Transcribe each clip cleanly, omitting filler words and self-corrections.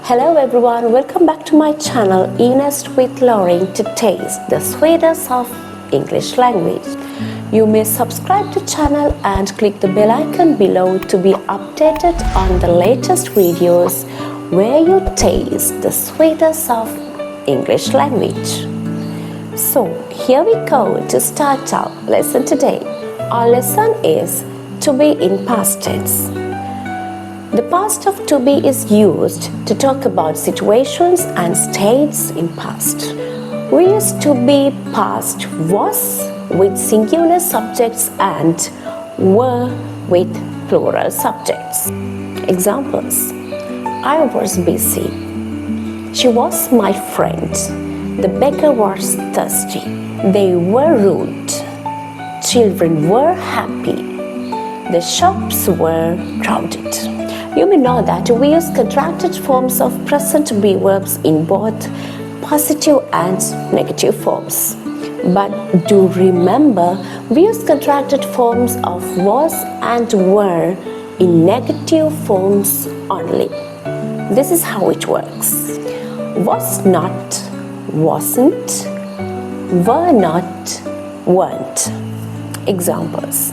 Hello everyone, welcome back to my channel Earnest with Loreen to taste the sweetness of English language. You may subscribe to channel and click the bell icon below to be updated on the latest videos where you taste the sweetness of English language. So here we go to start our lesson today. Our lesson is to be in past tense. The past of to be is used to talk about situations and states in past. We use to be past was with singular subjects and were with plural subjects. Examples: I was busy. She was my friend. The baker was thirsty. They were rude. Children were happy. The shops were crowded. You may know that we use contracted forms of present to be verbs in both positive and negative forms. But do remember, we use contracted forms of was and were in negative forms only. This is how it works. Was not, wasn't, were not, weren't. Examples: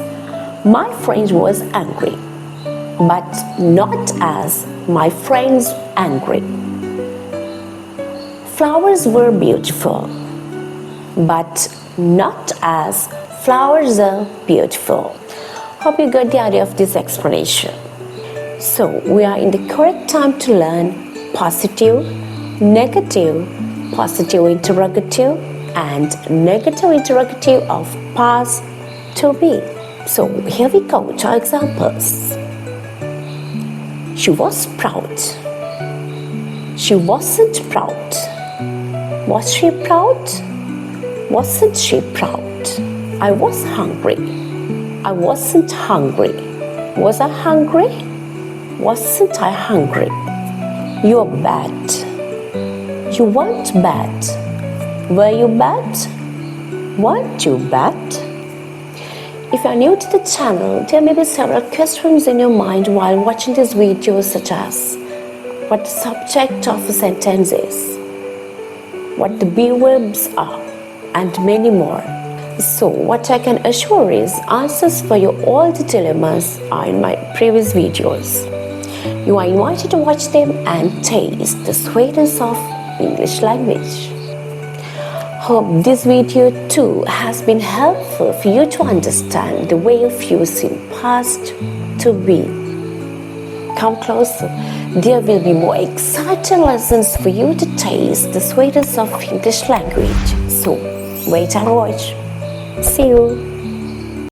my friend was angry, but not as my friends angry. Flowers were beautiful, but not as flowers are beautiful. Hope you got the idea of this explanation. So we are in the correct time to learn positive, negative, positive interrogative and negative interrogative of past to be. So here we go to our examples. She was proud. She wasn't proud. Was she proud? Wasn't she proud? I was hungry. I wasn't hungry. Was I hungry? Wasn't I hungry? You're bad. You weren't bad. Were you bad? Weren't you bad? If you are new to the channel, there may be several questions in your mind while watching this video, such as what the subject of a sentence is, what the be verbs are, and many more. So what I can assure is answers for your all the dilemmas are in my previous videos. You are invited to watch them and taste the sweetness of English language. Hope this video too has been helpful for you to understand the way of using past to be. Come closer. There will be more exciting lessons for you to taste the sweetness of English language. So wait and watch. See you.